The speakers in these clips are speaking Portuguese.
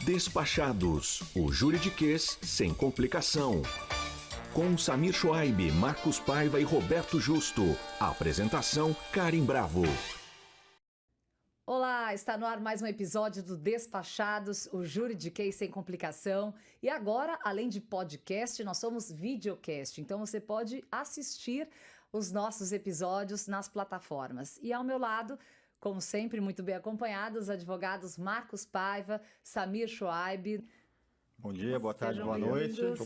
Despachados, o juridiquês sem complicação. Com Samir Shoaib, Marcos Paiva e Roberto Justo. Apresentação, Karen Bravo. Olá, está no ar mais um episódio do Despachados, o juridiquês sem complicação. E agora, além de podcast, nós somos videocast. Então você pode assistir os nossos episódios nas plataformas. E ao meu lado, como sempre, muito bem acompanhados, os advogados Marcos Paiva, Samir Shoaib. Bom dia, boa tarde, boa noite. Muito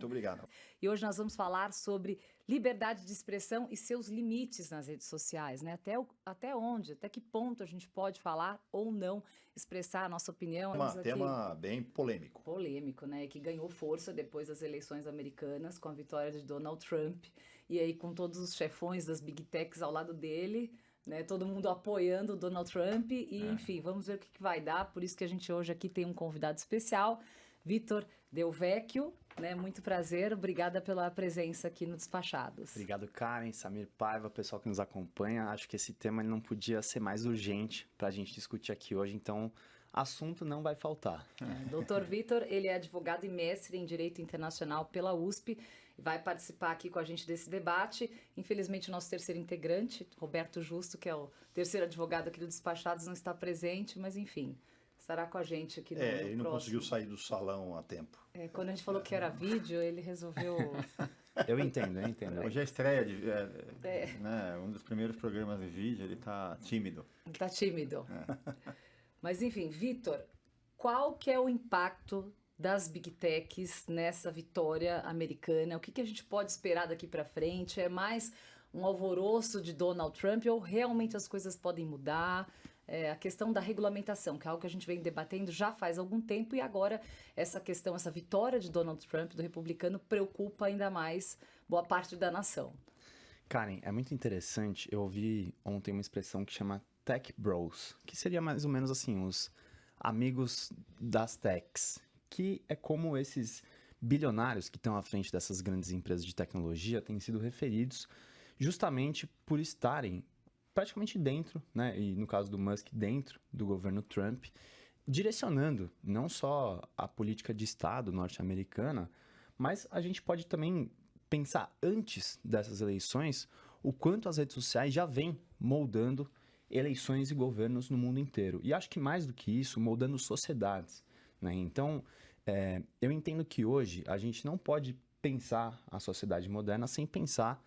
obrigado. E hoje nós vamos falar sobre liberdade de expressão e seus limites nas redes sociais, né? Até onde, até que ponto a gente pode falar ou não, expressar a nossa opinião. Tema bem polêmico. Polêmico, né? Que ganhou força depois das eleições americanas, com a vitória de Donald Trump. E aí com todos os chefões das Big Techs ao lado dele, né? Todo mundo apoiando o Donald Trump. E enfim, vamos ver o que vai dar. Por isso que a gente hoje aqui tem um convidado especial, Vitor Del Vecchio, né? Muito prazer, obrigada pela presença aqui no Despachados. Obrigado, Karen, Samir Paiva, pessoal que nos acompanha. Acho que esse tema ele não podia ser mais urgente para a gente discutir aqui hoje, então assunto não vai faltar. Doutor Vitor, ele é advogado e mestre em Direito Internacional pela USP, vai participar aqui com a gente desse debate. Infelizmente, o nosso terceiro integrante, Roberto Justo, que é o terceiro advogado aqui do Despachados, não está presente, mas enfim, estará com a gente aqui no próximo. Ele não conseguiu sair do salão a tempo. Quando a gente falou que era vídeo, ele resolveu... Eu entendo. Hoje é a estreia, né, um dos primeiros programas de vídeo, ele está tímido. Ele está tímido. Mas enfim, Vitor, qual que é o impacto das Big Techs nessa vitória americana? O que a gente pode esperar daqui para frente? É mais um alvoroço de Donald Trump ou realmente as coisas podem mudar? A questão da regulamentação, que é algo que a gente vem debatendo já faz algum tempo, e agora essa vitória de Donald Trump, do republicano, preocupa ainda mais boa parte da nação. Karen, é muito interessante, eu ouvi ontem uma expressão que chama Tech Bros, que seria mais ou menos assim, os amigos das techs, que é como esses bilionários que estão à frente dessas grandes empresas de tecnologia têm sido referidos justamente por estarem praticamente dentro, né, e no caso do Musk, dentro do governo Trump, direcionando não só a política de Estado norte-americana, mas a gente pode também pensar antes dessas eleições o quanto as redes sociais já vêm moldando eleições e governos no mundo inteiro. E acho que mais do que isso, moldando sociedades, né? Então, eu entendo que hoje a gente não pode pensar a sociedade moderna sem pensar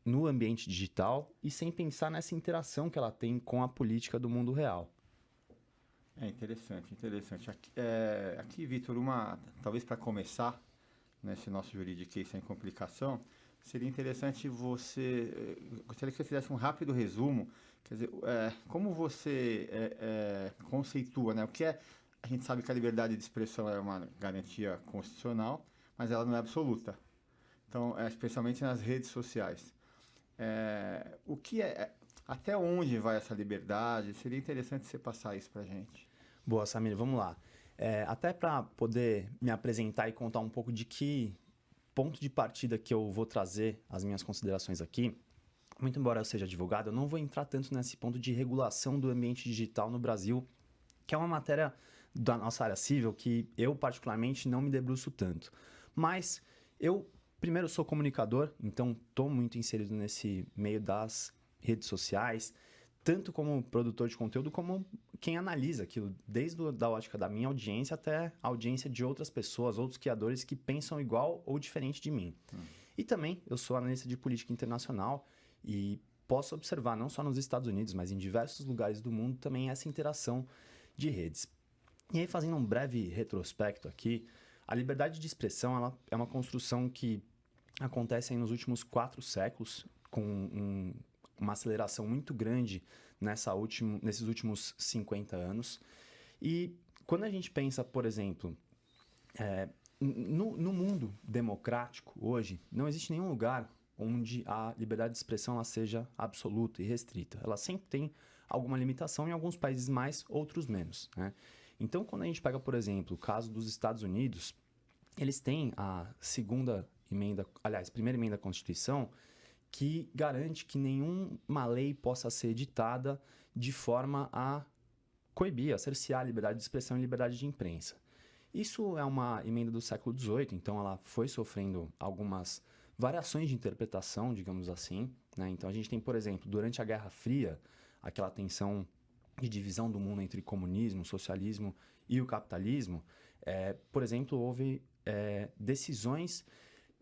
no ambiente digital e sem pensar nessa interação que ela tem com a política do mundo real. Interessante. Aqui, Vitor, talvez para começar nesse nosso juridiquês sem complicação, seria interessante gostaria que você fizesse um rápido resumo, quer dizer, como você conceitua, né? O que a gente sabe que a liberdade de expressão é uma garantia constitucional, mas ela não é absoluta. Então, especialmente nas redes sociais. Até onde vai essa liberdade? Seria interessante você passar isso para a gente. Boa, Samir, vamos lá. Até para poder me apresentar e contar um pouco de que ponto de partida que eu vou trazer as minhas considerações aqui, muito embora eu seja advogado, eu não vou entrar tanto nesse ponto de regulação do ambiente digital no Brasil, que é uma matéria da nossa área civil que eu particularmente não me debruço tanto. Mas eu primeiro, sou comunicador, então estou muito inserido nesse meio das redes sociais, tanto como produtor de conteúdo, como quem analisa aquilo, desde a ótica da minha audiência até a audiência de outras pessoas, outros criadores que pensam igual ou diferente de mim. E também eu sou analista de política internacional e posso observar, não só nos Estados Unidos, mas em diversos lugares do mundo, também essa interação de redes. E aí, fazendo um breve retrospecto aqui, a liberdade de expressão ela é uma construção que acontece aí nos últimos 4 séculos, com uma aceleração muito grande nesses últimos 50 anos. E quando a gente pensa, por exemplo, no mundo democrático hoje, não existe nenhum lugar onde a liberdade de expressão ela seja absoluta e restrita. Ela sempre tem alguma limitação, em alguns países mais, outros menos, né? Então, quando a gente pega, por exemplo, o caso dos Estados Unidos, eles têm a primeira emenda à Constituição, que garante que nenhuma lei possa ser editada de forma a coibia, cercear a liberdade de expressão e liberdade de imprensa. Isso é uma emenda do século XVIII, então ela foi sofrendo algumas variações de interpretação, digamos assim, né? Então a gente tem, por exemplo, durante a Guerra Fria, aquela tensão de divisão do mundo entre comunismo, socialismo e o capitalismo, por exemplo, houve decisões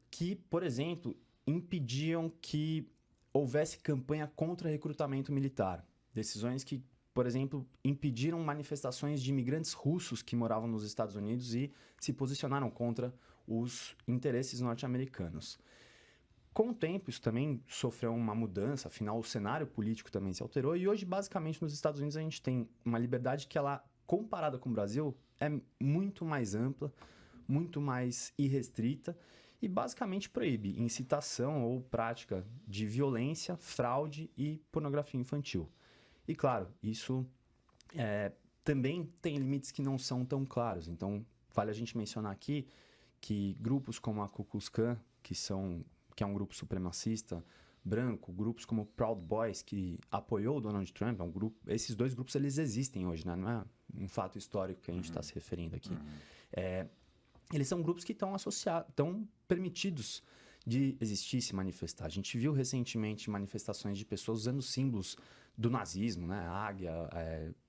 que, por exemplo, impediam que houvesse campanha contra recrutamento militar. Decisões que, por exemplo, impediram manifestações de imigrantes russos que moravam nos Estados Unidos e se posicionaram contra os interesses norte-americanos. Com o tempo, isso também sofreu uma mudança, afinal, o cenário político também se alterou, e hoje, basicamente, nos Estados Unidos, a gente tem uma liberdade que, ela, comparada com o Brasil, é muito mais ampla, muito mais irrestrita, e basicamente proíbe incitação ou prática de violência, fraude e pornografia infantil. E, claro, isso também tem limites que não são tão claros. Então, vale a gente mencionar aqui que grupos como a Ku Klux Klan, que é um grupo supremacista branco, grupos como Proud Boys, que apoiou o Donald Trump, esses dois grupos eles existem hoje, né? Não é um fato histórico que a gente está se referindo aqui. Eles são grupos que estão permitidos de existir e se manifestar. A gente viu recentemente manifestações de pessoas usando símbolos do nazismo, né? A águia,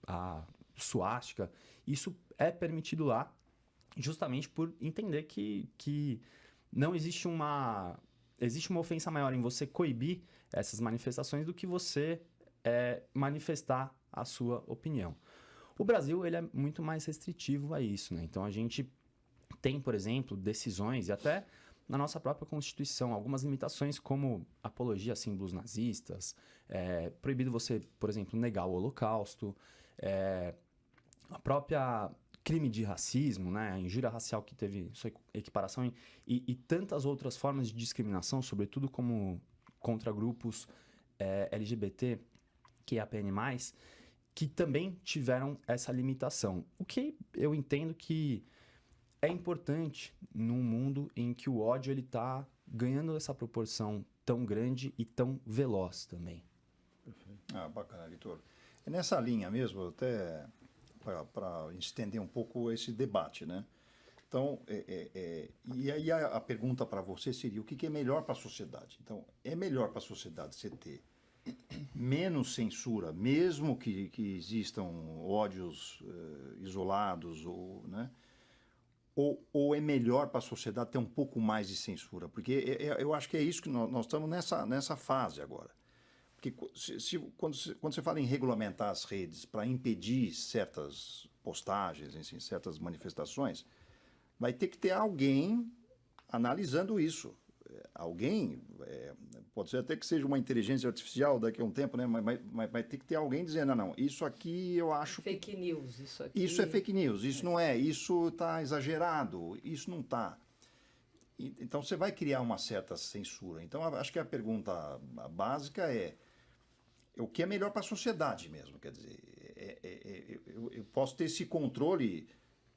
a suástica. Isso é permitido lá justamente por entender que não existe uma ofensa maior em você coibir essas manifestações do que você manifestar a sua opinião. O Brasil ele é muito mais restritivo a isso, né? Então a gente tem, por exemplo, decisões e até na nossa própria Constituição algumas limitações como apologia a símbolos nazistas, proibido você, por exemplo, negar o Holocausto, a própria crime de racismo, né, a injúria racial que teve sua equiparação e tantas outras formas de discriminação, sobretudo como contra grupos LGBT, que é a PN+, que também tiveram essa limitação. O que eu entendo que é importante num mundo em que o ódio está ganhando essa proporção tão grande e tão veloz também. Bacana, Vitor. É nessa linha mesmo, até para estender um pouco esse debate, né? Então, e aí a pergunta para você seria, o que é melhor para a sociedade? Então, é melhor para a sociedade você ter menos censura, mesmo que existam ódios isolados, né? Ou é melhor para a sociedade ter um pouco mais de censura? Porque eu acho que é isso que nós estamos nessa fase agora. Porque quando você fala em regulamentar as redes para impedir certas postagens, assim, certas manifestações, vai ter que ter alguém analisando isso. Alguém, pode ser até que seja uma inteligência artificial daqui a um tempo, né? Mas vai ter que ter alguém dizendo, não, isso aqui eu acho fake news, isso aqui... Isso é fake news, isso não é, isso está exagerado, isso não está. Então você vai criar uma certa censura. Então acho que a pergunta básica é o que é melhor para a sociedade mesmo, quer dizer, eu posso ter esse controle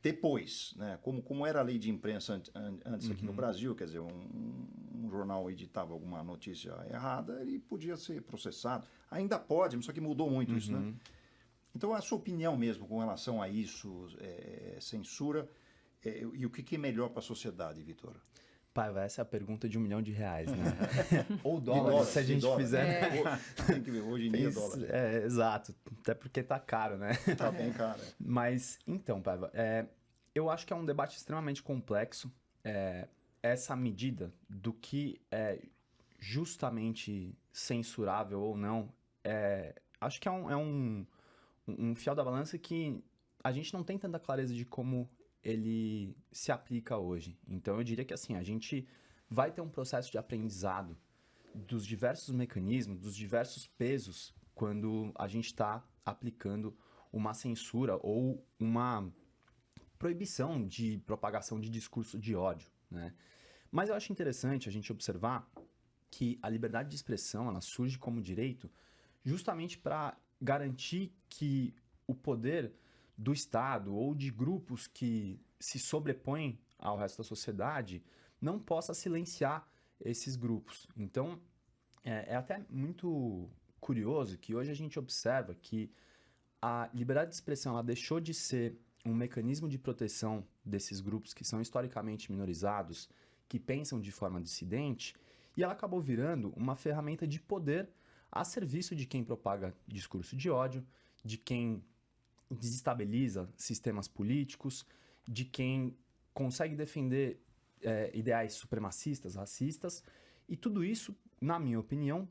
depois, né? Como era a lei de imprensa antes aqui no Brasil, quer dizer, um jornal editava alguma notícia errada, ele podia ser processado. Ainda pode, só que mudou muito isso, né? Então, a sua opinião mesmo com relação a isso, censura, e o que é melhor para a sociedade, Vitor? Paiva, essa é a pergunta de R$1 milhão, né? Ou dólares, se a gente fizer. Tem que ver, hoje em dia é dólar. Exato, até porque tá caro, né? Tá bem caro. Mas, então, Paiva, eu acho que é um debate extremamente complexo. Essa medida do que é justamente censurável ou não, acho que é um fiel da balança que a gente não tem tanta clareza de como ele se aplica hoje. Então eu diria que assim, a gente vai ter um processo de aprendizado dos diversos mecanismos, dos diversos pesos, quando a gente está aplicando uma censura ou uma proibição de propagação de discurso de ódio, né? Mas eu acho interessante a gente observar que a liberdade de expressão ela surge como direito justamente para garantir que o poder do Estado ou de grupos que se sobrepõem ao resto da sociedade não possa silenciar esses grupos. Então, é até muito curioso que hoje a gente observa que a liberdade de expressão ela deixou de ser um mecanismo de proteção desses grupos que são historicamente minorizados, que pensam de forma dissidente, e ela acabou virando uma ferramenta de poder a serviço de quem propaga discurso de ódio, de quem desestabiliza sistemas políticos, de quem consegue defender ideais supremacistas, racistas, e tudo isso, na minha opinião,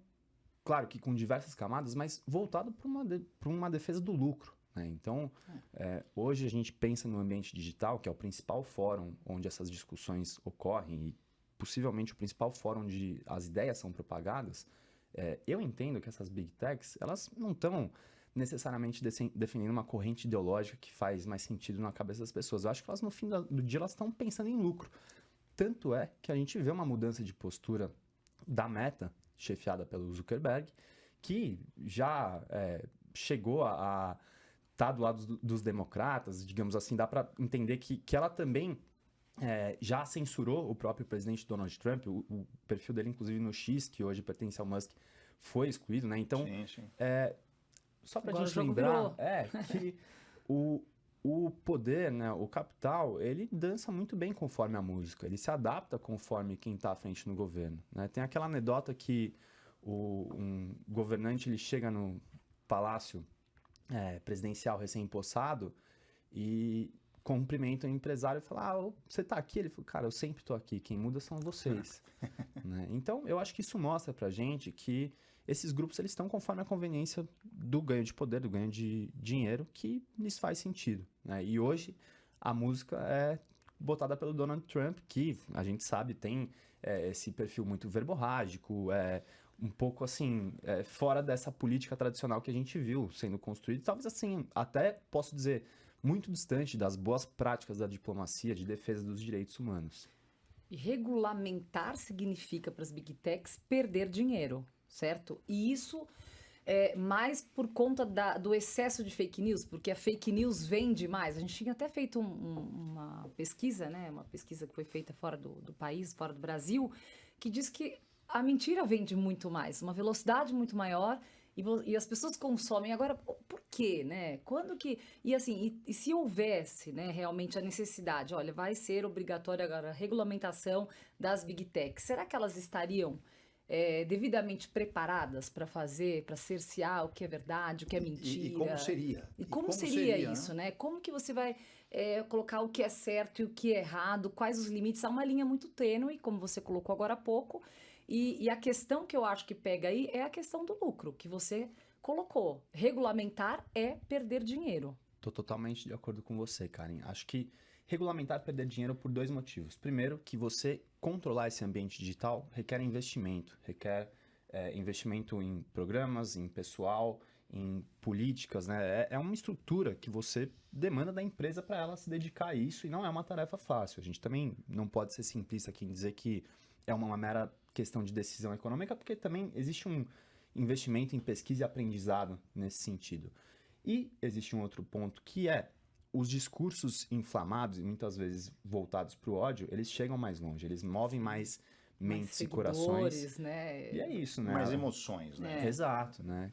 claro que com diversas camadas, mas voltado para uma defesa do lucro. Né? Então, hoje a gente pensa no ambiente digital, que é o principal fórum onde essas discussões ocorrem e possivelmente o principal fórum onde as ideias são propagadas. Eu entendo que essas big techs, elas não estão necessariamente definindo uma corrente ideológica que faz mais sentido na cabeça das pessoas. Eu acho que elas, no fim do dia, elas estão pensando em lucro. Tanto é que a gente vê uma mudança de postura da Meta, chefiada pelo Zuckerberg, que já chegou a estar do lado dos democratas, digamos assim, dá para entender que ela também já censurou o próprio presidente Donald Trump, o perfil dele, inclusive, no X, que hoje pertence ao Musk, foi excluído, né? Então, Sim. só para Agora a gente o jogo lembrar, virou. que o poder, né, o capital, ele dança muito bem conforme a música, ele se adapta conforme quem está à frente no governo. Né? Tem aquela anedota que um governante ele chega no palácio presidencial recém-impossado e cumprimenta o empresário e fala, você está aqui? Ele falou, cara, eu sempre estou aqui, quem muda são vocês. Né? Então, eu acho que isso mostra pra gente que esses grupos eles estão conforme a conveniência do ganho de poder, do ganho de dinheiro, que lhes faz sentido. Né? E hoje a música é botada pelo Donald Trump, que a gente sabe tem esse perfil muito verborrágico, um pouco assim, fora dessa política tradicional que a gente viu sendo construída. Talvez assim, até posso dizer, muito distante das boas práticas da diplomacia de defesa dos direitos humanos. E regulamentar significa para as big techs perder dinheiro, certo? E isso é mais por conta do excesso de fake news, porque a fake news vende mais. A gente tinha até feito uma pesquisa, né? Uma pesquisa que foi feita fora do país, fora do Brasil, que diz que a mentira vende muito mais, uma velocidade muito maior. E as pessoas consomem. Agora, por quê, né? Quando que... E assim, e se houvesse, né, realmente a necessidade, olha, vai ser obrigatória agora a regulamentação das big techs, será que elas estariam devidamente preparadas para fazer, para cercear o que é verdade, o que é mentira? E como seria? E como seria isso, né? Como que você vai colocar o que é certo e o que é errado, quais os limites? Há uma linha muito tênue, como você colocou agora há pouco, e a questão que eu acho que pega aí é a questão do lucro, que você colocou. Regulamentar é perder dinheiro. Estou totalmente de acordo com você, Karen. Acho que regulamentar é perder dinheiro por dois motivos. Primeiro, que você controlar esse ambiente digital requer investimento. Requer investimento em programas, em pessoal, em políticas, né? É uma estrutura que você demanda da empresa para ela se dedicar a isso e não é uma tarefa fácil. A gente também não pode ser simplista aqui em dizer que é uma mera questão de decisão econômica, porque também existe um investimento em pesquisa e aprendizado nesse sentido. E existe um outro ponto que os discursos inflamados e muitas vezes voltados para o ódio, eles chegam mais longe, eles movem mais mentes e corações. Né? E é isso, né? Mais emoções, né? Exato, né?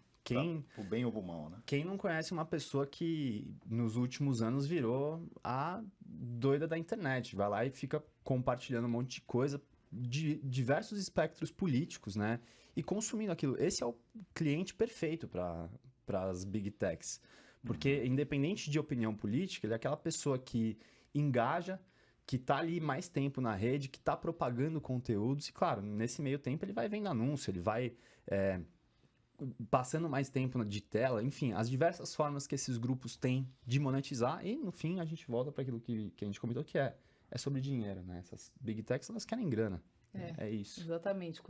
Pro bem ou pro mal, né? Quem não conhece uma pessoa que nos últimos anos virou a doida da internet, vai lá e fica compartilhando um monte de coisa de diversos espectros políticos, né? E consumindo aquilo. Esse é o cliente perfeito para as big techs. Porque, independente de opinião política, ele é aquela pessoa que engaja, que está ali mais tempo na rede, que está propagando conteúdos. E, claro, nesse meio tempo ele vai vendo anúncio, ele vai passando mais tempo de tela. Enfim, as diversas formas que esses grupos têm de monetizar. E, no fim, a gente volta para aquilo que a gente comentou, que é sobre dinheiro, né? Essas big techs, elas querem grana. É isso. Exatamente.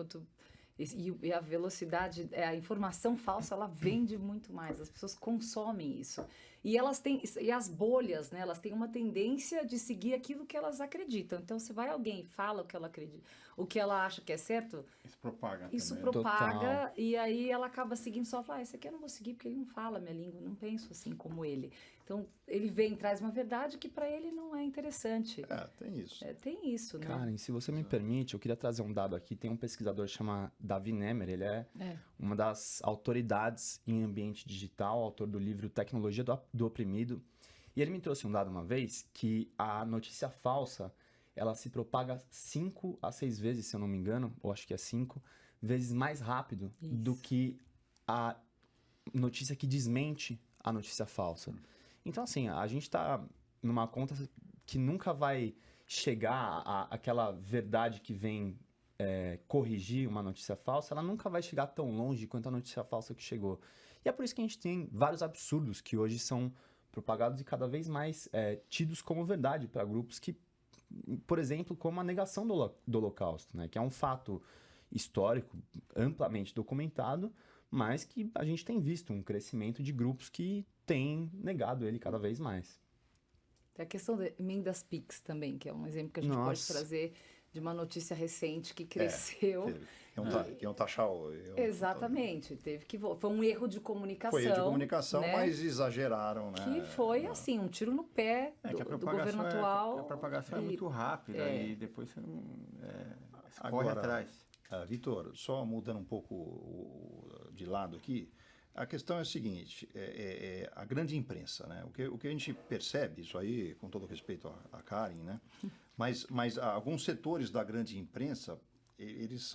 E a velocidade, a informação falsa, ela vende muito mais. As pessoas consomem isso. E elas têm, e as bolhas, né? Elas têm uma tendência de seguir aquilo que elas acreditam. Então, se vai alguém e fala o que ela acredita, o que ela acha que é certo, Isso propaga isso também. propaga, Total. e aí ela acaba seguindo, só fala, esse aqui eu não vou seguir porque ele não fala a minha língua, eu não penso assim como ele. Então, ele vem e traz uma verdade que para ele não é interessante. Tem isso. Tem isso, né? Karen, se você me permite, eu queria trazer um dado aqui. Tem um pesquisador que chama Davi Nemer, ele é uma das autoridades em ambiente digital, autor do livro Tecnologia do Oprimido. E ele me trouxe um dado uma vez que a notícia falsa, ela se propaga 5 a 6 vezes, se eu não me engano, ou acho que é 5 vezes mais rápido do que a notícia que desmente a notícia falsa. Então, assim, a gente está numa conta que nunca vai chegar àquela verdade que vem corrigir uma notícia falsa, ela nunca vai chegar tão longe quanto a notícia falsa que chegou. E é por isso que a gente tem vários absurdos que hoje são propagados e cada vez mais tidos como verdade para grupos que, por exemplo, como a negação do Holocausto, né? Que é um fato histórico amplamente documentado, mas que a gente tem visto um crescimento de grupos que têm negado ele cada vez mais. Tem a questão da emendas PIX também, que é um exemplo que a gente pode trazer de uma notícia recente que cresceu. Iam taxar Exatamente. Foi um erro de comunicação. Foi erro de comunicação, né? Mas exageraram, né? Que foi, assim, um tiro no pé do governo atual. A propagação é muito rápida e depois você não corre Agora, atrás. Vitor, só mudando um pouco de lado aqui, a questão é a seguinte, a grande imprensa, né? O que a gente percebe, isso aí, com todo respeito à Karen, né? Mas alguns setores da grande imprensa, eles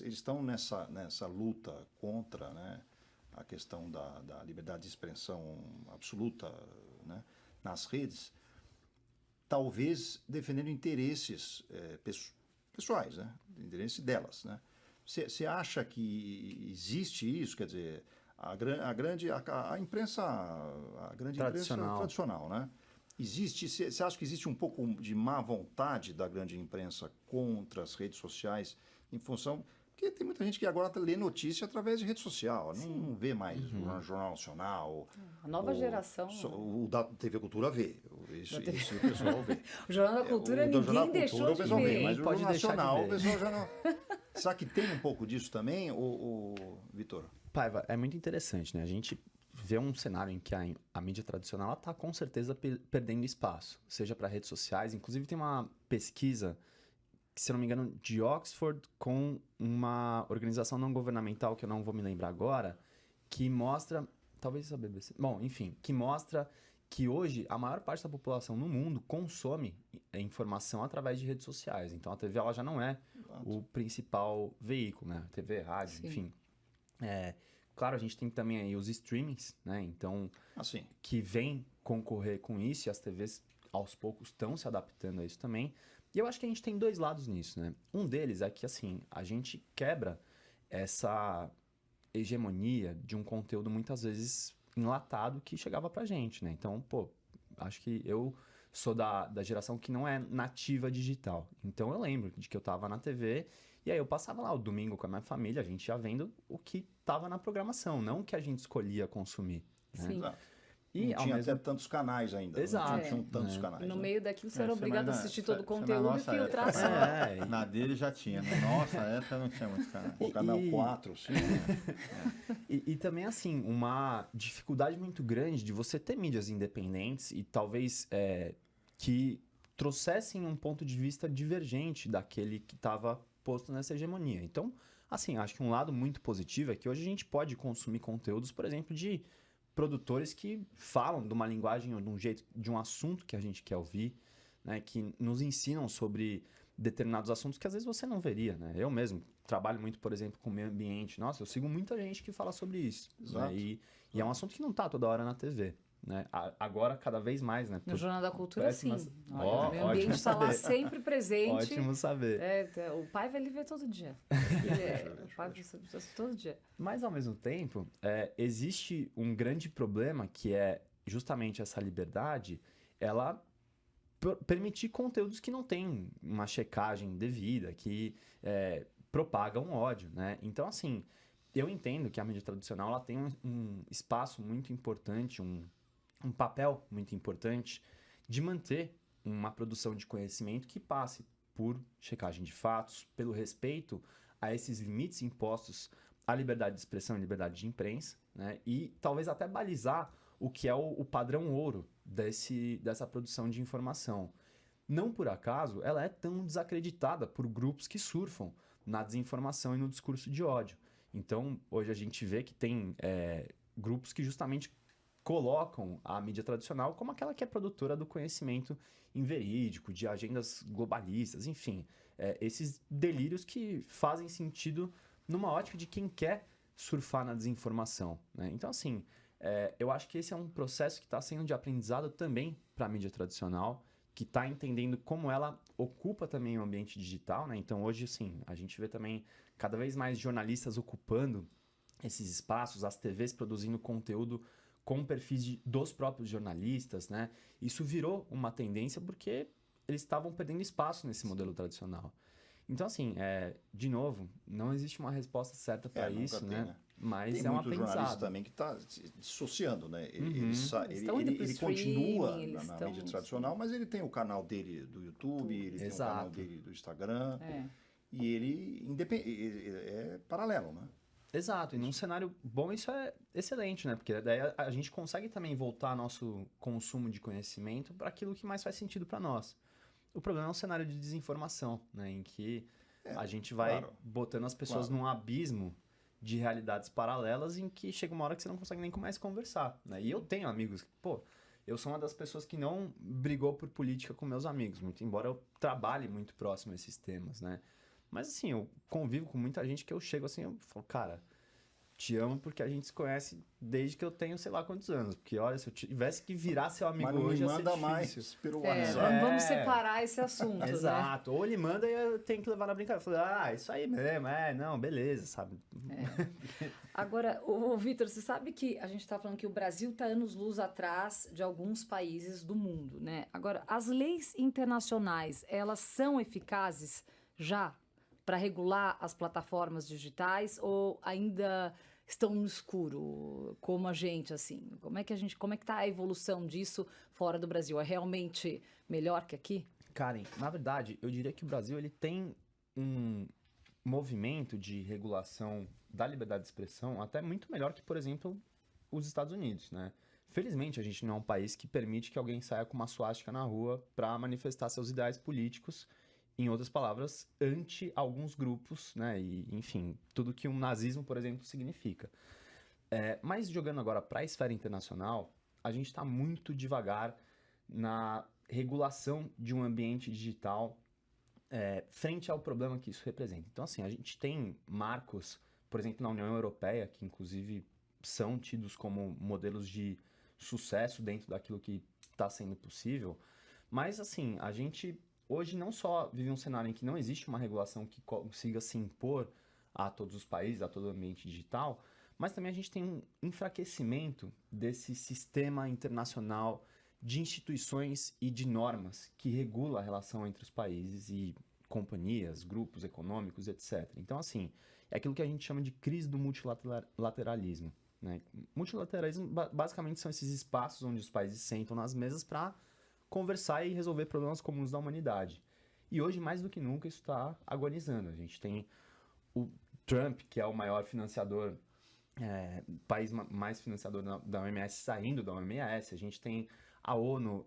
estão nessa luta contra, né, a questão da liberdade de expressão absoluta, né, nas redes, talvez defendendo interesses pessoais, né? Interesse delas, né? Você acha que existe isso? Quer dizer, a imprensa, a grande imprensa tradicional, né? Você acha que existe um pouco de má vontade da grande imprensa contra as redes sociais em função... Porque tem muita gente que agora lê notícia através de rede social, não vê mais o Jornal Nacional. A nova geração. O da TV Cultura vê. Isso o pessoal vê. O Jornal da Cultura ninguém deixou de ver. Mas o Jornal Nacional, o pessoal já não... Será que tem um pouco disso também, Vitor? Paiva, é muito interessante, né? A gente vê um cenário em que a mídia tradicional está com certeza perdendo espaço, seja para redes sociais. Inclusive tem uma pesquisa, se eu não me engano, de Oxford com uma organização não governamental, que eu não vou me lembrar agora, que mostra, talvez a BBC, bom, enfim, que mostra que hoje a maior parte da população no mundo consome informação através de redes sociais. Então a TV ela já não é o principal veículo, né? TV, rádio, Sim. enfim. Claro, a gente tem também aí os streamings, né? Então, que vem concorrer com isso, e as TVs aos poucos estão se adaptando a isso também. E eu acho que a gente tem dois lados nisso, né? Um deles é que, assim, a gente quebra essa hegemonia de um conteúdo muitas vezes enlatado que chegava pra gente, né? Então, acho que eu sou da geração que não é nativa digital. Então, eu lembro de que eu tava na TV e aí eu passava lá o domingo com a minha família, a gente ia vendo o que tava na programação, não o que a gente escolhia consumir, né? Sim. E não tinha até tantos canais ainda. Exato. Não tinham tantos canais. No né? meio daquilo você era obrigado a assistir todo o conteúdo e nossa filtrar época, só. Na dele já tinha. Na nossa época não tinha muitos canais. O canal 4, 5. E também, assim, uma dificuldade muito grande de você ter mídias independentes e talvez que trouxessem um ponto de vista divergente daquele que estava posto nessa hegemonia. Então, assim, acho que um lado muito positivo é que hoje a gente pode consumir conteúdos, por exemplo, de produtores que falam de uma linguagem ou de um jeito, de um assunto que a gente quer ouvir, né, que nos ensinam sobre determinados assuntos que às vezes você não veria, né? Eu mesmo trabalho muito, por exemplo, com o meio ambiente. Nossa, eu sigo muita gente que fala sobre isso. Exato. Né? E é um assunto que não está toda hora na TV. Né? Agora, cada vez mais, né? No Jornal da Cultura, sim. Ó, o meio ambiente está lá sempre presente. Ótimo saber. O pai vai ver todo dia. O pai vai todo dia. Mas, ao mesmo tempo, existe um grande problema que é justamente essa liberdade, ela permitir conteúdos que não têm uma checagem devida, que propagam ódio, né? Então, assim, eu entendo que a mídia tradicional ela tem um espaço muito importante, um papel muito importante de manter uma produção de conhecimento que passe por checagem de fatos, pelo respeito a esses limites impostos à liberdade de expressão e liberdade de imprensa, né? E talvez até balizar o que é o padrão ouro dessa produção de informação. Não por acaso, ela é tão desacreditada por grupos que surfam na desinformação e no discurso de ódio. Então, hoje a gente vê que tem grupos que justamente colocam a mídia tradicional como aquela que é produtora do conhecimento inverídico, de agendas globalistas, enfim, esses delírios que fazem sentido numa ótica de quem quer surfar na desinformação, né? Então, assim, eu acho que esse é um processo que está sendo de aprendizado também para a mídia tradicional, que está entendendo como ela ocupa também o ambiente digital, né? Então, hoje, assim, a gente vê também cada vez mais jornalistas ocupando esses espaços, as TVs produzindo conteúdo com perfis dos próprios jornalistas, né? Isso virou uma tendência porque eles estavam perdendo espaço nesse modelo tradicional. Então, assim, de novo, não existe uma resposta certa para isso, tem, né? Mas tem é um muito jornalista aprendizado. também que está se dissociando, né? Ele Continua na mídia tradicional, mas ele tem o canal dele do YouTube, ele tem o canal dele do Instagram, e ele é paralelo, né? Exato, e num cenário bom isso é excelente, né? Porque daí a gente consegue também voltar nosso consumo de conhecimento para aquilo que mais faz sentido para nós. O problema é um cenário de desinformação, né? Em que a gente vai botando as pessoas num abismo de realidades paralelas em que chega uma hora que você não consegue nem mais conversar, né? E eu tenho amigos que, eu sou uma das pessoas que não brigou por política com meus amigos, muito embora eu trabalhe muito próximo a esses temas, né? Mas assim, eu convivo com muita gente que eu chego assim, eu falo, cara, te amo porque a gente se conhece desde que eu tenho sei lá quantos anos. Porque olha, se eu tivesse que virar seu amigo hoje, ia ser manda difícil. Mais pelo WhatsApp. Vamos separar esse assunto, Exato. Ou ele manda e eu tenho que levar na brincadeira. Eu falei, isso aí mesmo, não, beleza, sabe? Agora, Vitor, você sabe que a gente está falando que o Brasil está anos-luz atrás de alguns países do mundo, né? Agora, as leis internacionais, elas são eficazes já para regular as plataformas digitais ou ainda estão no escuro, como a gente, assim? Como é que está a evolução disso fora do Brasil? É realmente melhor que aqui? Karen, na verdade, eu diria que o Brasil ele tem um movimento de regulação da liberdade de expressão até muito melhor que, por exemplo, os Estados Unidos, né? Felizmente, a gente não é um país que permite que alguém saia com uma suástica na rua para manifestar seus ideais políticos, em outras palavras, ante alguns grupos, né? E, enfim, tudo que um nazismo, por exemplo, significa. Mas jogando agora para a esfera internacional, a gente está muito devagar na regulação de um ambiente digital frente ao problema que isso representa. Então, assim, a gente tem marcos, por exemplo, na União Europeia, que inclusive são tidos como modelos de sucesso dentro daquilo que está sendo possível, mas, assim, a gente hoje não só vive um cenário em que não existe uma regulação que consiga se impor a todos os países, a todo o ambiente digital, mas também a gente tem um enfraquecimento desse sistema internacional de instituições e de normas que regula a relação entre os países e companhias, grupos econômicos, etc. Então, assim, é aquilo que a gente chama de crise do multilateralismo, né? Multilateralismo basicamente são esses espaços onde os países sentam nas mesas para conversar e resolver problemas comuns da humanidade. E hoje, mais do que nunca, isso está agonizando. A gente tem o Trump, que é o maior financiador, país mais financiador da OMS, saindo da OMS. A gente tem a ONU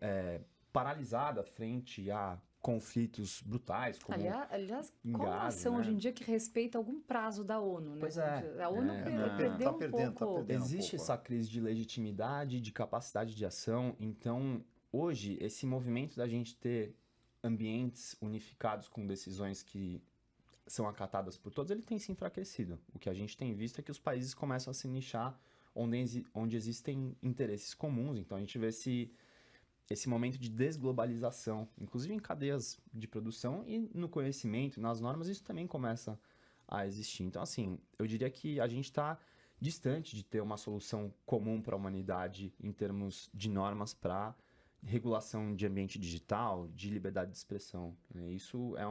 paralisada frente a conflitos brutais. Como aliás, qual nação hoje em dia que respeita algum prazo da ONU? Né? Pois é. A ONU perdeu um pouco. Existe essa crise de legitimidade, de capacidade de ação. Então, hoje, esse movimento da gente ter ambientes unificados com decisões que são acatadas por todos, ele tem se enfraquecido. O que a gente tem visto é que os países começam a se nichar onde existem interesses comuns. Então, a gente vê esse momento de desglobalização, inclusive em cadeias de produção e no conhecimento, nas normas, isso também começa a existir. Então, assim, eu diria que a gente está distante de ter uma solução comum para a humanidade em termos de normas para regulação de ambiente digital, de liberdade de expressão. Isso é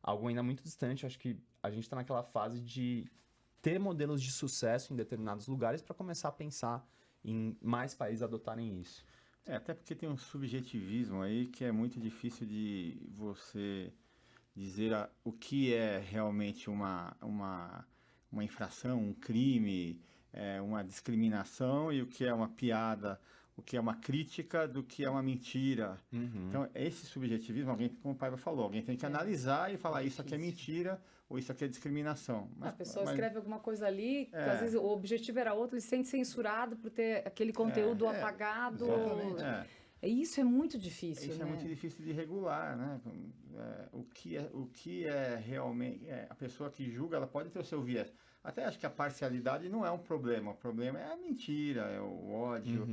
algo ainda muito distante. Acho que a gente está naquela fase de ter modelos de sucesso em determinados lugares para começar a pensar em mais países adotarem isso. Até porque tem um subjetivismo aí que é muito difícil de você dizer o que é realmente uma infração, um crime, uma discriminação, e o que é uma piada, o que é uma crítica do que é uma mentira. Então, esse subjetivismo, alguém, como o Paiva falou, alguém tem que analisar e falar isso aqui é mentira ou isso aqui é discriminação. A pessoa escreve alguma coisa ali, que às vezes o objetivo era outro, ele se sente censurado por ter aquele conteúdo apagado. Exatamente. Isso é muito difícil, Isso né? é muito difícil de regular, né? O que é realmente... a pessoa que julga, ela pode ter o seu viés. Até acho que a parcialidade não é um problema. O problema é a mentira, é o ódio.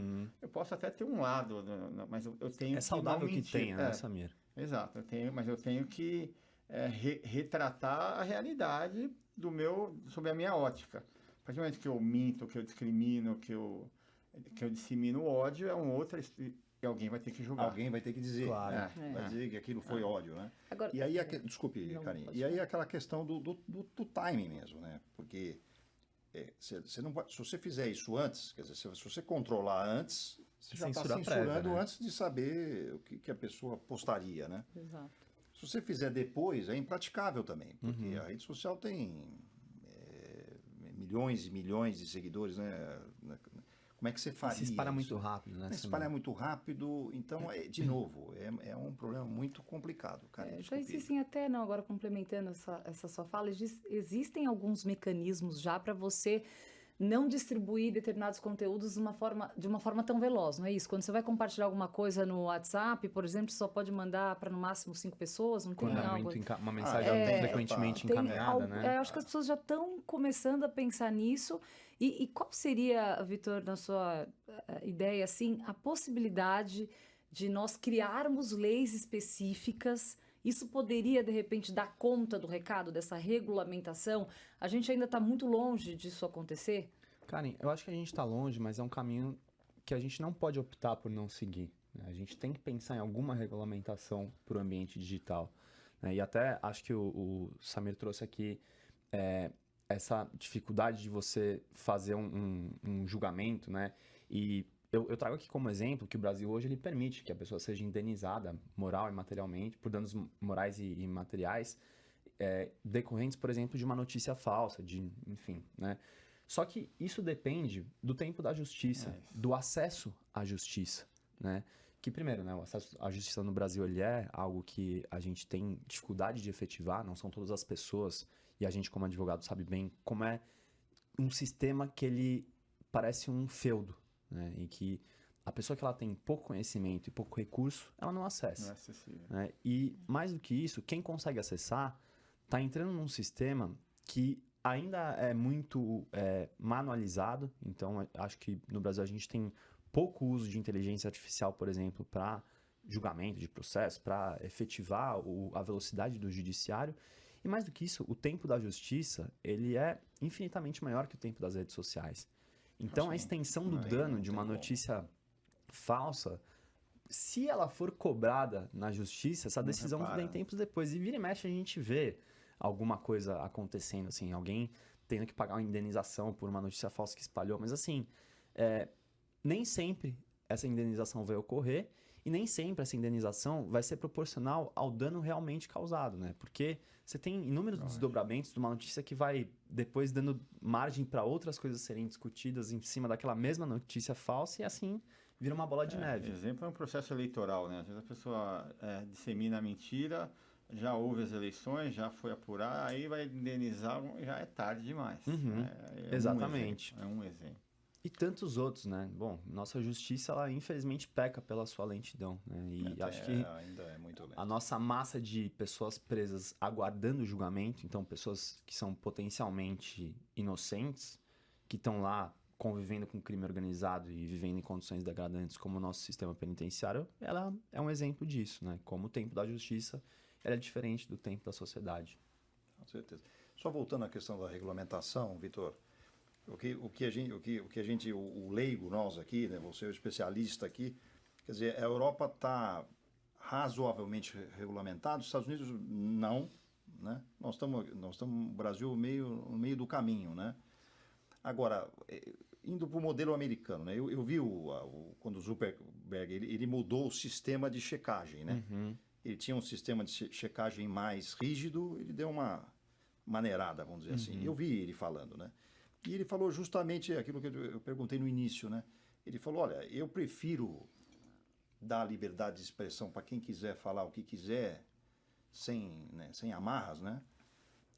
Eu posso até ter um lado, mas eu tenho que saudável não mentir. que tenha, né, Samir? Exato, mas eu tenho que retratar a realidade sobre a minha ótica. A partir do momento que eu minto, que eu discrimino, que eu dissemino ódio, é um outro... E alguém vai ter que julgar. Alguém vai ter que dizer. Claro. Vai dizer que aquilo foi ódio, né? Agora, e aí, desculpe, Karim. E aí aquela questão do timing mesmo, né? Porque você não pode, se você fizer isso antes, quer dizer, se você controlar antes, você já está censurando prévia, né? antes de saber o que a pessoa postaria, né? Exato. Se você fizer depois, é impraticável também, porque a rede social tem milhões e milhões de seguidores, né? Como é que você faria? Se espalha isso? muito rápido, né? Se espalha muito rápido, então, de novo, é um problema muito complicado, cara. Já existem até, não, agora complementando essa sua fala, existem alguns mecanismos já para você não distribuir determinados conteúdos de uma forma tão veloz, não é isso? Quando você vai compartilhar alguma coisa no WhatsApp, por exemplo, você só pode mandar para no máximo 5 pessoas, não tem Quando é algo... uma mensagem frequentemente encaminhada, né? Acho que as pessoas já estão começando a pensar nisso. E qual seria, Vitor, na sua ideia, assim, a possibilidade de nós criarmos leis específicas? Isso poderia, de repente, dar conta do recado, dessa regulamentação? A gente ainda está muito longe disso acontecer? Karen, eu acho que a gente está longe, mas é um caminho que a gente não pode optar por não seguir, né? A gente tem que pensar em alguma regulamentação para o ambiente digital, né? E até acho que o Samir trouxe aqui essa dificuldade de você fazer um julgamento, né? E eu trago aqui como exemplo que o Brasil hoje ele permite que a pessoa seja indenizada moral e materialmente por danos morais e materiais decorrentes, por exemplo, de uma notícia falsa, enfim, né? Só que isso depende do tempo da justiça, do acesso à justiça, né? Que primeiro, né, o acesso à justiça no Brasil ele é algo que a gente tem dificuldade de efetivar, não são todas as pessoas, e a gente como advogado sabe bem como é um sistema que ele parece um feudo, né, e que a pessoa que ela tem pouco conhecimento e pouco recurso, ela não acessa. Não é acessível. Né? E mais do que isso, quem consegue acessar está entrando num sistema que ainda é muito manualizado, então acho que no Brasil a gente tem pouco uso de inteligência artificial, por exemplo, para julgamento de processo, para efetivar a velocidade do judiciário. E mais do que isso, o tempo da justiça ele é infinitamente maior que o tempo das redes sociais. Então, a extensão do dano de uma notícia falsa, se ela for cobrada na justiça, essa decisão vem tempos depois. E vira e mexe a gente vê alguma coisa acontecendo, assim, alguém tendo que pagar uma indenização por uma notícia falsa que espalhou. Mas, assim, nem sempre essa indenização vai ocorrer e nem sempre essa indenização vai ser proporcional ao dano realmente causado, né? Porque você tem inúmeros desdobramentos de uma notícia que vai depois dando margem para outras coisas serem discutidas em cima daquela mesma notícia falsa e assim vira uma bola de neve. Exemplo é um processo eleitoral, né? Às vezes a pessoa dissemina a mentira, já houve as eleições, já foi apurar, aí vai indenizar, já é tarde demais. Exatamente. É um exemplo. E tantos outros, né? Bom, nossa justiça, ela infelizmente peca pela sua lentidão, né? E acho que ainda é muito lento. a nossa massa de pessoas presas aguardando o julgamento, então pessoas que são potencialmente inocentes, que estão lá convivendo com crime organizado e vivendo em condições degradantes como o nosso sistema penitenciário, ela é um exemplo disso, né? Como o tempo da justiça ela é diferente do tempo da sociedade. Com certeza. Só voltando à questão da regulamentação, Vitor, o leigo nós aqui, né, você é o especialista aqui, quer dizer, a Europa está razoavelmente regulamentado, os Estados Unidos não, né? Nós estamos no Brasil no meio do caminho, né? Agora, indo para o modelo americano, né? Eu vi quando o Zuckerberg ele mudou o sistema de checagem, né? Ele tinha um sistema de checagem mais rígido, ele deu uma maneirada, vamos dizer assim. Eu vi ele falando, né? E ele falou justamente aquilo que eu perguntei no início, né? Ele falou, olha, eu prefiro dar liberdade de expressão para quem quiser falar o que quiser, sem amarras, né?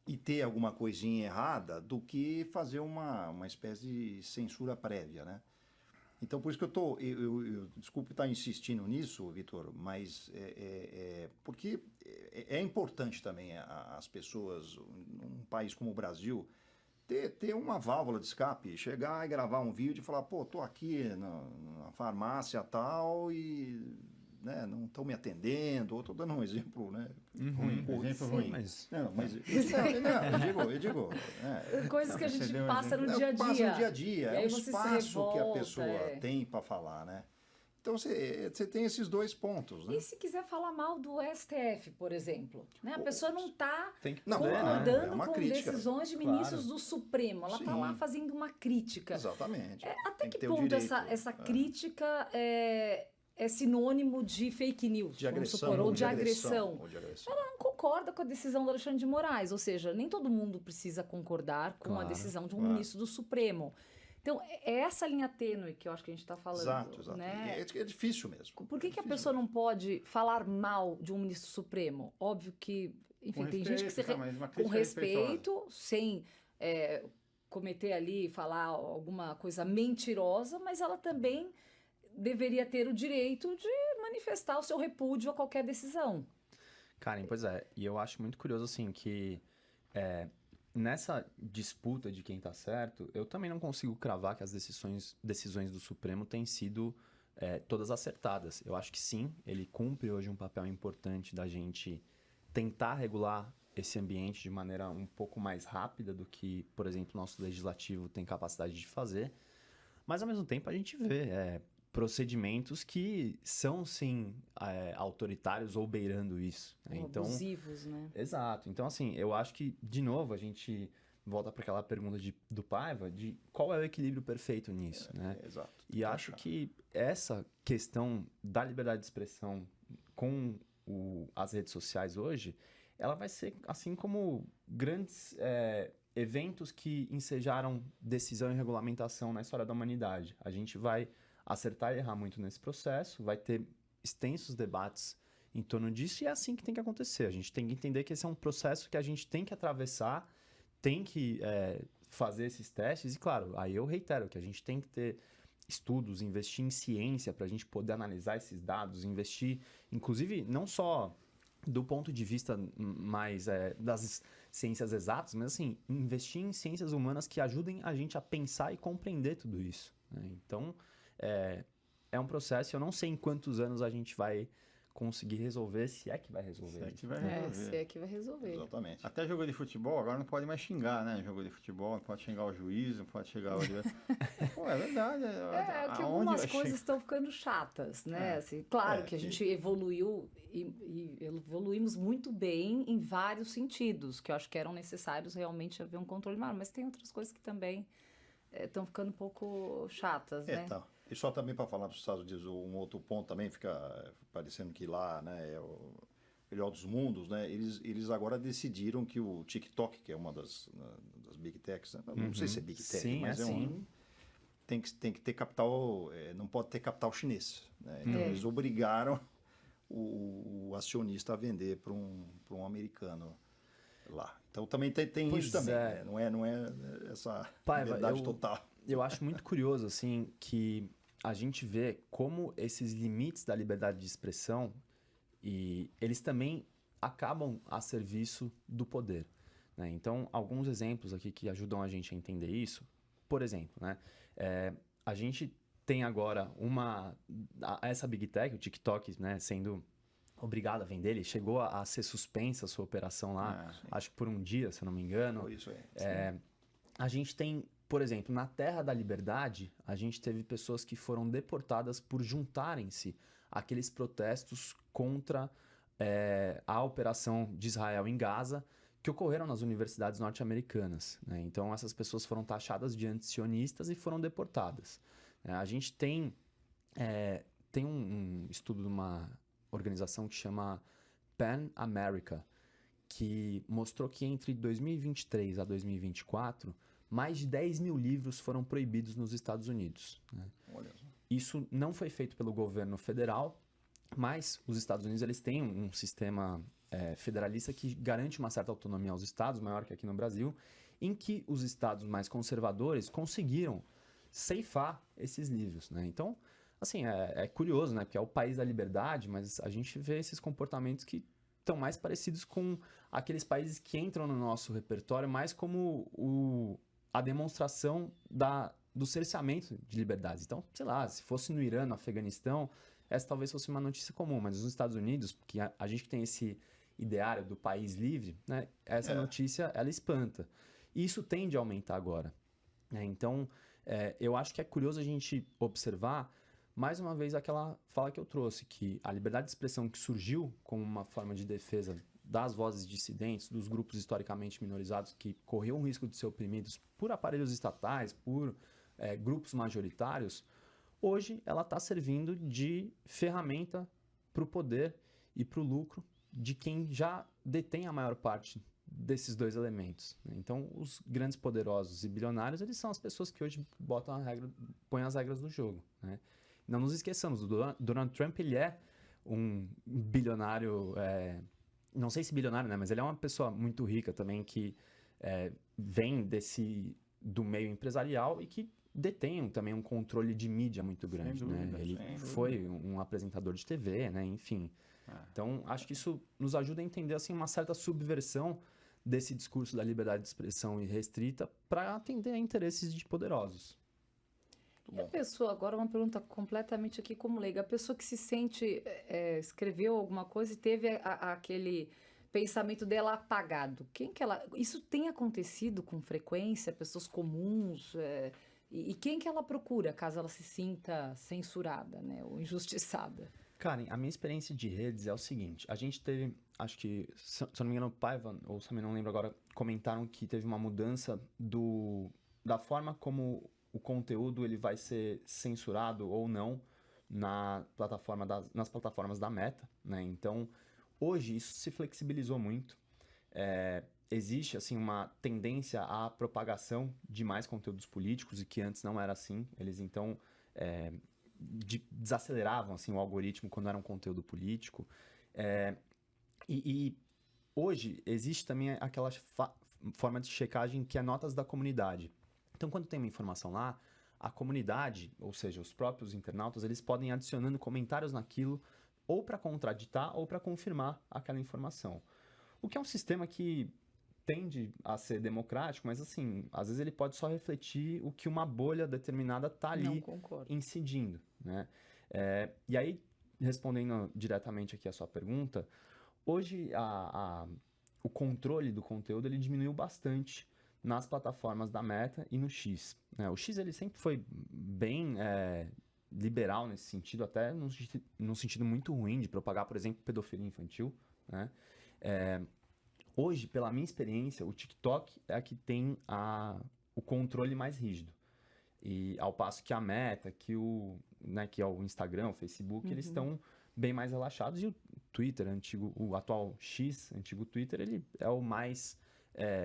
E ter alguma coisinha errada, do que fazer uma espécie de censura prévia, né? Então, por isso que eu desculpe estar insistindo nisso, Vitor, mas porque é importante também as pessoas, num país como o Brasil, ter uma válvula de escape, chegar e gravar um vídeo e falar, pô, tô aqui na farmácia tal e, né, não estão me atendendo, ou tô dando um exemplo, né? Exemplo ruim. Mas... Eu digo coisas que a gente passa no dia a dia. Passa no dia a dia, é o espaço que a pessoa é. tem para falar, né? Então você tem esses dois pontos, né? E se quiser falar mal do STF, por exemplo, né? A pessoa não está Não, concordando é uma com crítica. decisões de ministros do Supremo. Ela está lá fazendo uma crítica. Exatamente. Até Tem que ter o ponto direito. essa crítica é sinônimo de fake news, De agressão, vamos supor, ou de agressão. ou de agressão. Ela não concorda com a decisão do Alexandre de Moraes, ou seja, nem todo mundo precisa concordar com a decisão de um ministro do Supremo. Então, é essa linha tênue que eu acho que a gente está falando. Exato. Né? É difícil mesmo. Por que a pessoa não pode falar mal de um ministro supremo? Óbvio que, enfim, tem gente que se com respeito, sem cometer ali, falar alguma coisa mentirosa, mas ela também deveria ter o direito de manifestar o seu repúdio a qualquer decisão. Karen, pois é. E eu acho muito curioso, assim, que nessa disputa de quem tá certo, eu também não consigo cravar que as decisões do Supremo têm sido todas acertadas. Eu acho que sim, ele cumpre hoje um papel importante da gente tentar regular esse ambiente de maneira um pouco mais rápida do que, por exemplo, o nosso legislativo tem capacidade de fazer. Mas, ao mesmo tempo, a gente vê procedimentos que são, sim, autoritários ou beirando isso. Né? Então, abusivos, né? Exato. Então, assim, eu acho que, de novo, a gente volta para aquela pergunta do Paiva, de qual é o equilíbrio perfeito nisso, né? Exato. E acho que essa questão da liberdade de expressão com as redes sociais hoje, ela vai ser, assim como grandes eventos que ensejaram decisão e regulamentação na história da humanidade. A gente vai acertar e errar muito nesse processo, vai ter extensos debates em torno disso e é assim que tem que acontecer. A gente tem que entender que esse é um processo que a gente tem que atravessar, tem que fazer esses testes e, claro, aí eu reitero que a gente tem que ter estudos, investir em ciência para a gente poder analisar esses dados, investir, inclusive, não só do ponto de vista mais das ciências exatas, mas assim, investir em ciências humanas que ajudem a gente a pensar e compreender tudo isso, né? Então, é um processo, eu não sei em quantos anos a gente vai conseguir resolver, se é que vai resolver. Se é que vai resolver. Se é que vai resolver. Exatamente. Até jogo de futebol, agora não pode mais xingar, né? Jogo de futebol, não pode xingar o juiz, não pode xingar o... Pô, é verdade. Que algumas coisas estão ficando chatas, né? Assim, claro que a gente evoluiu e evoluímos muito bem em vários sentidos, que eu acho que eram necessários realmente haver um controle maior, mas tem outras coisas que também estão ficando um pouco chatas, né? Tá. E só também para falar dos Estados Unidos, um outro ponto também fica parecendo que lá, né, é o melhor dos mundos, né? Eles agora decidiram que o TikTok, que é uma das Big Techs, né? Não sei se é Big Tech, mas tem que ter capital, não pode ter capital chinês, né? Então eles obrigaram o acionista a vender para um americano lá. Então também tem isso também, né? Não é essa liberdade total. Eu acho muito curioso, assim, que a gente vê como esses limites da liberdade de expressão, e eles também acabam a serviço do poder, né? Então, alguns exemplos aqui que ajudam a gente a entender isso. Por exemplo, né? A gente tem agora essa Big Tech, o TikTok, né, sendo obrigado a vender, ele chegou a ser suspensa a sua operação lá, acho que por um dia, se eu não me engano. Foi isso A gente tem, por exemplo, na Terra da Liberdade, a gente teve pessoas que foram deportadas por juntarem-se àqueles protestos contra a operação de Israel em Gaza, que ocorreram nas universidades norte-americanas, né? Então, essas pessoas foram taxadas de antisionistas e foram deportadas. A gente tem um estudo de uma organização que chama PEN America, que mostrou que entre 2023 a 2024, mais de 10 mil livros foram proibidos nos Estados Unidos, né? Olha só. Isso não foi feito pelo governo federal, mas os Estados Unidos eles têm um sistema federalista que garante uma certa autonomia aos estados, maior que aqui no Brasil, em que os estados mais conservadores conseguiram ceifar esses livros, né? Então, assim, é curioso, né? Porque é o país da liberdade, mas a gente vê esses comportamentos que estão mais parecidos com aqueles países que entram no nosso repertório mais como a demonstração do cerceamento de liberdades. Então, sei lá, se fosse no Irã, no Afeganistão, essa talvez fosse uma notícia comum, mas nos Estados Unidos, porque a gente tem esse ideário do país livre, né? Essa notícia, ela espanta. E isso tende a aumentar agora, né? Então, eu acho que é curioso a gente observar, mais uma vez, aquela fala que eu trouxe, que a liberdade de expressão que surgiu como uma forma de defesa das vozes dissidentes, dos grupos historicamente minorizados que corriam o risco de ser oprimidos por aparelhos estatais, por grupos majoritários, hoje ela está servindo de ferramenta para o poder e para o lucro de quem já detém a maior parte desses dois elementos, né? Então, os grandes poderosos e bilionários, eles são as pessoas que hoje põem as regras do jogo, né? Não nos esqueçamos, o Donald Trump, ele é um bilionário, não sei se bilionário, né? Mas ele é uma pessoa muito rica também, que vem do meio empresarial e que detém também um controle de mídia muito grande, né? Ele foi um apresentador de TV, né? Enfim. Então, acho que isso nos ajuda a entender assim, uma certa subversão desse discurso da liberdade de expressão irrestrita para atender a interesses de poderosos. E a pessoa, agora uma pergunta completamente aqui como leiga, a pessoa que se sente, escreveu alguma coisa e teve aquele pensamento dela apagado, isso tem acontecido com frequência, pessoas comuns, e quem que ela procura caso ela se sinta censurada, né, ou injustiçada? Karen, a minha experiência de redes é o seguinte, a gente teve, acho que, se eu não me engano, o Paiva, ou também não lembro agora, comentaram que teve uma mudança da forma como o conteúdo ele vai ser censurado ou não nas plataformas da Meta, né? Então, hoje isso se flexibilizou muito. Existe assim uma tendência à propagação de mais conteúdos políticos e que antes não era assim. Eles então desaceleravam assim o algoritmo quando era um conteúdo político. E hoje existe também aquela forma de checagem que é notas da comunidade. Então, quando tem uma informação lá, a comunidade, ou seja, os próprios internautas, eles podem ir adicionando comentários naquilo ou para contraditar ou para confirmar aquela informação. O que é um sistema que tende a ser democrático, mas assim, às vezes ele pode só refletir o que uma bolha determinada está ali incidindo, né? E aí, respondendo diretamente aqui a sua pergunta, hoje o controle do conteúdo ele diminuiu bastante nas plataformas da Meta e no X, né? O X ele sempre foi bem liberal nesse sentido, até num sentido muito ruim de propagar, por exemplo, pedofilia infantil, né? Hoje, pela minha experiência, o TikTok é a que tem o controle mais rígido. E ao passo que a Meta, que é o Instagram, o Facebook, eles estão bem mais relaxados. E o Twitter, o atual X, antigo Twitter, ele é o mais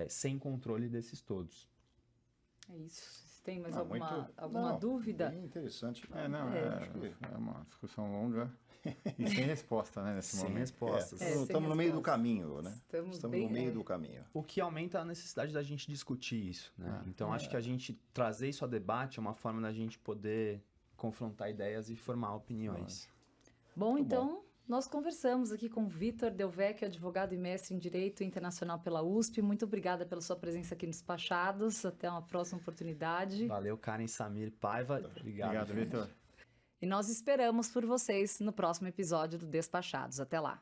sem controle desses todos. É isso. Vocês têm mais alguma dúvida? Bem interessante. Acho que é uma discussão longa e sem resposta, né, nesse momento. Sem respostas. Estamos no meio do caminho, né? Estamos no bem, meio do caminho. O que aumenta a necessidade da gente discutir isso, né? Então, acho que a gente trazer isso a debate é uma forma da gente poder confrontar ideias e formar opiniões. Bom, então, nós conversamos aqui com Vitor Del Vecchio, advogado e mestre em Direito Internacional pela USP. Muito obrigada pela sua presença aqui no Despachados. Até uma próxima oportunidade. Valeu, Karen, Samir, Paiva. Obrigado, Vitor. E nós esperamos por vocês no próximo episódio do Despachados. Até lá.